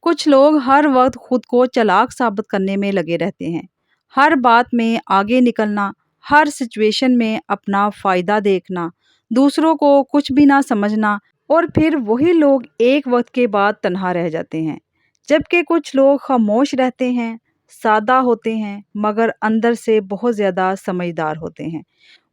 कुछ लोग हर वक्त खुद को चालाक साबित करने में लगे रहते हैं। हर बात में आगे निकलना, हर सिचुएशन में अपना फ़ायदा देखना, दूसरों को कुछ भी ना समझना और फिर वही लोग एक वक्त के बाद तन्हा रह जाते हैं। जबकि कुछ लोग खामोश रहते हैं, सादा होते हैं, मगर अंदर से बहुत ज़्यादा समझदार होते हैं।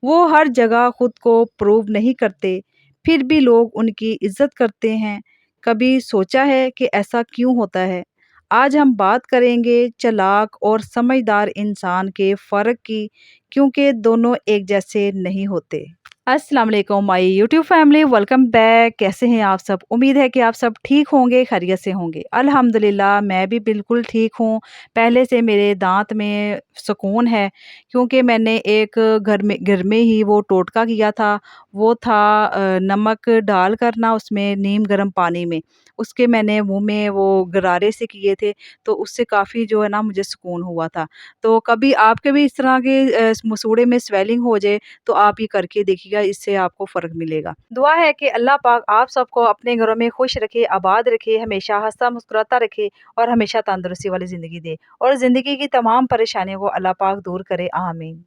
वो हर जगह खुद को प्रूव नहीं करते, फिर भी लोग उनकी इज़्ज़त करते हैं। कभी सोचा है कि ऐसा क्यों होता है? आज हम बात करेंगे चालाक और समझदार इंसान के फ़र्क की, क्योंकि दोनों एक जैसे नहीं होते। अस्सलाम वालेकुम my YouTube family, welcome back. कैसे हैं आप सब? उम्मीद है कि आप सब ठीक होंगे, खैरियत से होंगे। अल्हम्दुलिल्लाह मैं भी बिल्कुल ठीक हूँ। पहले से मेरे दाँत में सुकून है, क्योंकि मैंने एक घर में ही वो टोटका किया था। वो था नमक डाल कर ना उसमें नीम गर्म पानी में, उसके मैंने मुँह में वो गरारे से किए थे, तो उससे काफ़ी जो है ना मुझे सुकून हुआ था। तो कभी आपके भी इस तरह के मसूड़े में स्वेलिंग हो जाए तो आप ये करके देखिएगा, इससे आपको फ़र्क मिलेगा। दुआ है कि अल्लाह पाक आप सबको अपने घरों में खुश रखे, आबाद रखे, हमेशा हँसता मुस्कुराता रखे और हमेशा तंदुरुस्ती वाली ज़िंदगी दे और ज़िंदगी की तमाम परेशानियों को अल्लाह पाक दूर करे, आमीन।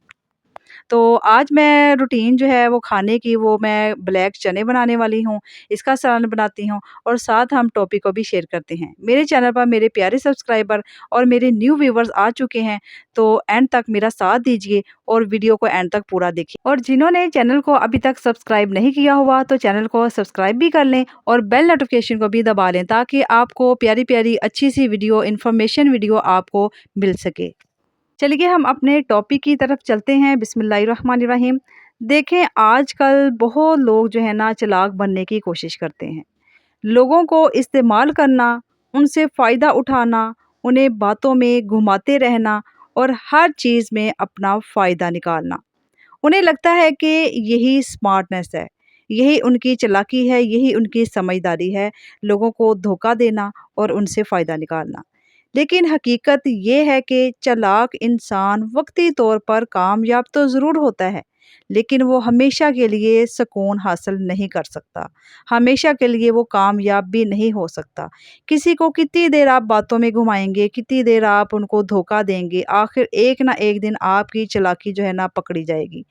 तो आज मैं रूटीन जो है वो खाने की, वो मैं ब्लैक चने बनाने वाली हूँ, इसका सालन बनाती हूँ और साथ हम टॉपिक को भी शेयर करते हैं। मेरे चैनल पर मेरे प्यारे सब्सक्राइबर और मेरे न्यू व्यूवर्स आ चुके हैं, तो एंड तक मेरा साथ दीजिए और वीडियो को एंड तक पूरा देखिए। और जिन्होंने चैनल को अभी तक सब्सक्राइब नहीं किया हुआ तो चैनल को सब्सक्राइब भी कर लें और बेल नोटिफिकेशन को भी दबा लें, ताकि आपको प्यारी-प्यारी अच्छी सी वीडियो, इन्फॉर्मेशन वीडियो आपको मिल सके। चलिए हम अपने टॉपिक की तरफ चलते हैं। बिस्मिल्लाहिर्रहमानिर्रहीम। देखें, आजकल बहुत लोग जो है ना चालाक बनने की कोशिश करते हैं। लोगों को इस्तेमाल करना, उनसे फ़ायदा उठाना, उन्हें बातों में घुमाते रहना और हर चीज़ में अपना फ़ायदा निकालना। उन्हें लगता है कि यही स्मार्टनेस है, यही उनकी चालाकी है, यही उनकी समझदारी है, लोगों को धोखा देना और उनसे फ़ायदा निकालना। लेकिन हकीकत ये है कि चालाक इंसान वक़्ती तौर पर कामयाब तो ज़रूर होता है, लेकिन वो हमेशा के लिए सुकून हासिल नहीं कर सकता, हमेशा के लिए वो कामयाब भी नहीं हो सकता। किसी को कितनी देर आप बातों में घुमाएँगे, कितनी देर आप उनको धोखा देंगे, आखिर एक ना एक दिन आपकी चालाकी जो है ना पकड़ी जाएगी।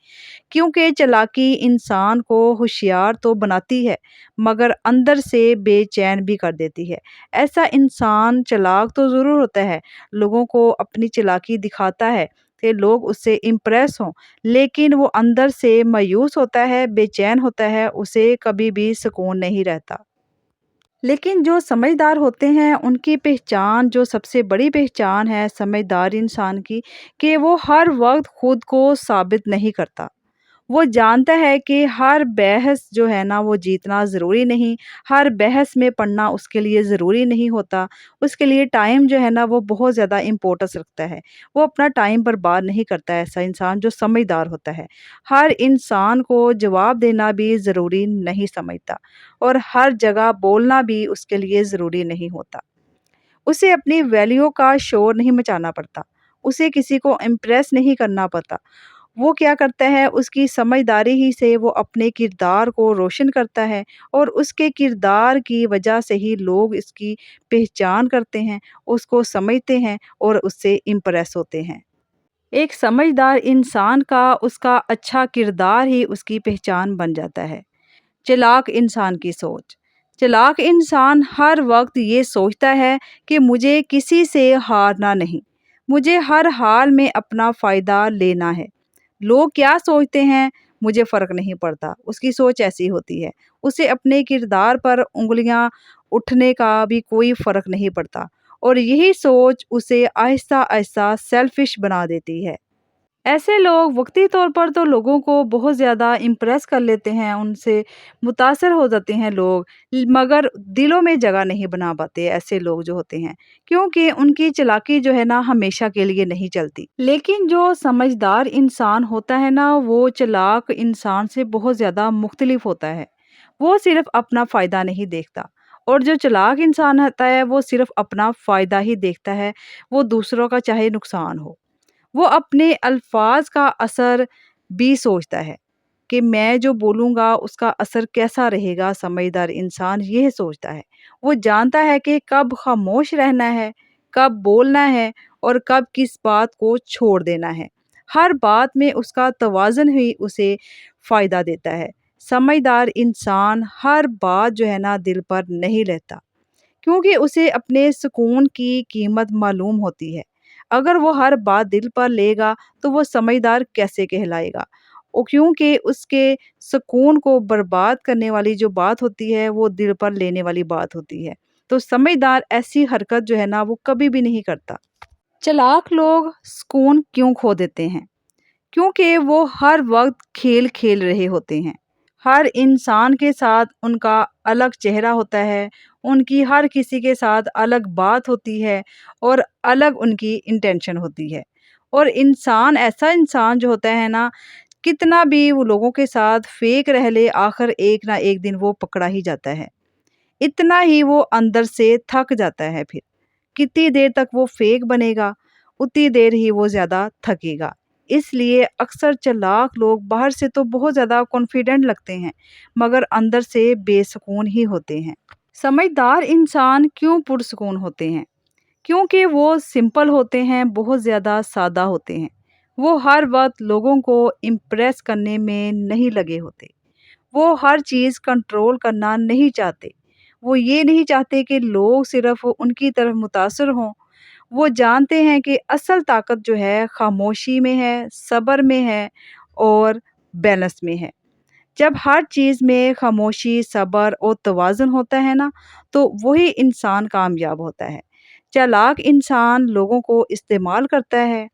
क्योंकि चालाकी इंसान को होशियार तो बनाती है, मगर अंदर से बेचैन भी कर देती है। ऐसा इंसान चालाक तो ज़रूर होता है, लोगों को अपनी चालाकी दिखाता है कि लोग उससे इम्प्रेस हों, लेकिन वो अंदर से मायूस होता है, बेचैन होता है, उसे कभी भी सुकून नहीं रहता। लेकिन जो समझदार होते हैं, उनकी पहचान, जो सबसे बड़ी पहचान है समझदार इंसान की, कि वो हर वक़्त खुद को साबित नहीं करता। वो जानता है कि हर बहस जो है ना वो जीतना ज़रूरी नहीं, हर बहस में पढ़ना उसके लिए ज़रूरी नहीं होता। उसके लिए टाइम जो है ना वो बहुत ज़्यादा इम्पोर्टेंस रखता है। वो अपना टाइम बर्बाद नहीं करता है ऐसा इंसान जो समझदार होता है। हर इंसान को जवाब देना भी ज़रूरी नहीं समझता और हर जगह बोलना भी उसके लिए ज़रूरी नहीं होता। उसे अपनी वैल्यू का शोर नहीं मचाना पड़ता। उसे किसी को इम्प्रेस नहीं करना पड़ता। वो क्या करता है, उसकी समझदारी ही से वो अपने किरदार को रोशन करता है और उसके किरदार की वजह से ही लोग इसकी पहचान करते हैं, उसको समझते हैं और उससे इम्प्रेस होते हैं। एक समझदार इंसान का उसका अच्छा किरदार ही उसकी पहचान बन जाता है। चालाक इंसान की सोच। चालाक इंसान हर वक्त ये सोचता है कि मुझे किसी से हारना नहीं, मुझे हर हाल में अपना फ़ायदा लेना है। लोग क्या सोचते हैं, मुझे फ़र्क नहीं पड़ता, उसकी सोच ऐसी होती है। उसे अपने किरदार पर उँगलियाँ उठने का भी कोई फ़र्क नहीं पड़ता और यही सोच उसे आहिस्ता-आहिस्ता सेल्फ़िश बना देती है। ऐसे लोग वक़्ती तौर पर तो लोगों को बहुत ज़्यादा इम्प्रेस कर लेते हैं, उनसे मुतासिर हो जाते हैं लोग, मगर दिलों में जगह नहीं बना पाते ऐसे लोग जो होते हैं, क्योंकि उनकी चालाकी जो है ना हमेशा के लिए नहीं चलती। लेकिन जो समझदार इंसान होता है ना, वो चालाक इंसान से बहुत ज़्यादा मुख्तलिफ होता है। वो सिर्फ़ अपना फ़ायदा नहीं देखता और जो चालाक इंसान होता है, वो सिर्फ़ अपना फ़ायदा ही देखता है, वो दूसरों का चाहे नुकसान हो। वो अपने अल्फाज का असर भी सोचता है। کہ میں جو بولوں گا اس کا اثر کیسا رہے گا۔ سمجھدار انسان یہ سوچتا ہے، وہ جانتا ہے کہ کب خاموش رہنا ہے، کب بولنا ہے اور کب کس بات کو چھوڑ دینا ہے۔ ہر بات میں اس کا توازن ہی اسے فائدہ دیتا ہے۔ سمجھدار انسان ہر بات جو ہے نا دل پر نہیں لیتا، کیونکہ اسے اپنے سکون کی قیمت معلوم ہوتی ہے۔ اگر وہ ہر بات دل پر لے گا تو وہ سمجھدار کیسے کہلائے گا؟ کیونکہ اس کے سکون کو برباد کرنے والی جو بات ہوتی ہے وہ دل پر لینے والی بات ہوتی ہے۔ تو سمجھدار ایسی حرکت جو ہے نا وہ کبھی بھی نہیں کرتا۔ چلاک لوگ سکون کیوں کھو دیتے ہیں؟ کیونکہ وہ ہر وقت کھیل کھیل رہے ہوتے ہیں۔ ہر انسان کے ساتھ ان کا الگ چہرہ ہوتا ہے، ان کی ہر کسی کے ساتھ الگ بات ہوتی ہے اور الگ ان کی انٹینشن ہوتی ہے۔ اور ایسا انسان جو ہوتا ہے نا، کتنا بھی وہ لوگوں کے ساتھ فیک رہ لے، آخر ایک نہ ایک دن وہ پکڑا ہی جاتا ہے۔ اتنا ہی وہ اندر سے تھک جاتا ہے۔ پھر کتنی دیر تک وہ فیک بنے گا، اتنی دیر ہی وہ زیادہ تھکے گا۔ اس لیے اکثر چلاک لوگ باہر سے تو بہت زیادہ کانفیڈنٹ لگتے ہیں، مگر اندر سے بے سکون ہی ہوتے ہیں۔ سمجھدار انسان کیوں پرسکون ہوتے ہیں؟ کیونکہ وہ سمپل ہوتے ہیں، بہت زیادہ سادہ ہوتے ہیں۔ وہ ہر وقت لوگوں کو امپریس کرنے میں نہیں لگے ہوتے۔ وہ ہر چیز کنٹرول کرنا نہیں چاہتے۔ وہ یہ نہیں چاہتے کہ لوگ صرف ان کی طرف متاثر ہوں۔ وہ جانتے ہیں کہ اصل طاقت جو ہے خاموشی میں ہے، صبر میں ہے اور بیلنس میں ہے۔ جب ہر چیز میں خاموشی، صبر اور توازن ہوتا ہے نا، تو وہی انسان کامیاب ہوتا ہے۔ چلاک انسان لوگوں کو استعمال کرتا ہے،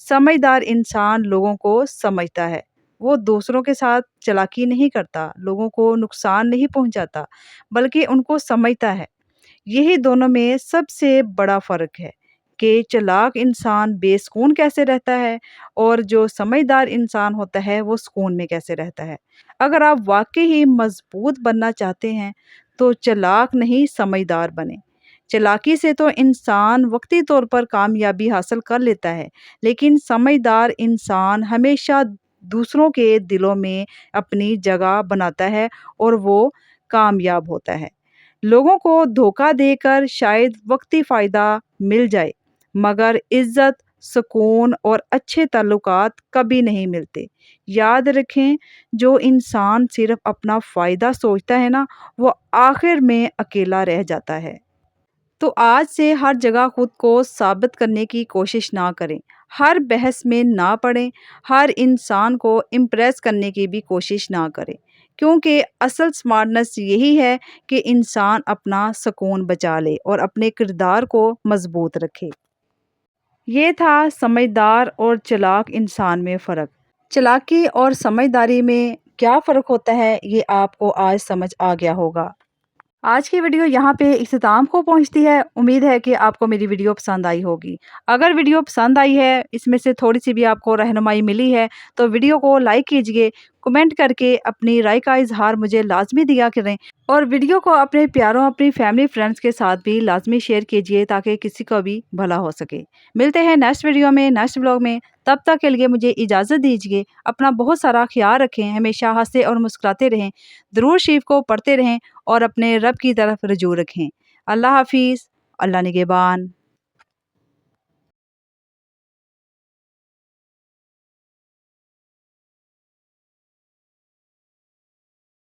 سمجھدار انسان لوگوں کو سمجھتا ہے۔ وہ دوسروں کے ساتھ چلاکی نہیں کرتا، لوگوں کو نقصان نہیں پہنچاتا، بلکہ ان کو سمجھتا ہے۔ یہی دونوں میں سب سے بڑا فرق ہے کہ چلاک انسان بے سکون کیسے رہتا ہے اور جو سمجھدار انسان ہوتا ہے وہ سکون میں کیسے رہتا ہے۔ اگر آپ واقعی ہی مضبوط بننا چاہتے ہیں تو چلاک نہیں سمجھدار بنیں۔ چلاکی سے تو انسان وقتی طور پر کامیابی حاصل کر لیتا ہے، لیکن سمجھدار انسان ہمیشہ دوسروں کے دلوں میں اپنی جگہ بناتا ہے اور وہ کامیاب ہوتا ہے۔ لوگوں کو دھوکہ دے کر شاید وقتی فائدہ مل جائے، مگر عزت، سکون اور اچھے تعلقات کبھی نہیں ملتے۔ یاد رکھیں، جو انسان صرف اپنا فائدہ سوچتا ہے نا، وہ آخر میں اکیلا رہ جاتا ہے۔ تو آج سے ہر جگہ خود کو ثابت کرنے کی کوشش نہ کریں، ہر بحث میں نہ پڑیں، ہر انسان کو امپریس کرنے کی بھی کوشش نہ کریں، کیونکہ اصل سمارٹنس یہی ہے کہ انسان اپنا سکون بچا لے اور اپنے کردار کو مضبوط رکھے۔ یہ تھا سمجھدار اور چلاک انسان میں فرق۔ چلاکی اور سمجھداری میں کیا فرق ہوتا ہے، یہ آپ کو آج سمجھ آ گیا ہوگا۔ آج کی ویڈیو یہاں پہ اختتام کو پہنچتی ہے۔ امید ہے کہ آپ کو میری ویڈیو پسند آئی ہوگی۔ اگر ویڈیو پسند آئی ہے، اس میں سے تھوڑی سی بھی آپ کو رہنمائی ملی ہے، تو ویڈیو کو لائک کیجئے، کمنٹ کر کے اپنی رائے کا اظہار مجھے لازمی دیا کریں، اور ویڈیو کو اپنے پیاروں، اپنی فیملی فرینڈز کے ساتھ بھی لازمی شیئر کیجئے تاکہ کسی کو بھی بھلا ہو سکے۔ ملتے ہیں نیکسٹ ویڈیو میں، نیکسٹ ولاگ میں۔ تب تک کے لیے مجھے اجازت دیجیے۔ اپنا بہت سارا خیال رکھیں، ہمیشہ ہنستے اور مسکراتے رہیں، درود شریف کو پڑھتے رہیں اور اپنے رب کی طرف رجوع رکھیں۔ اللہ حافظ، اللہ نگہبان۔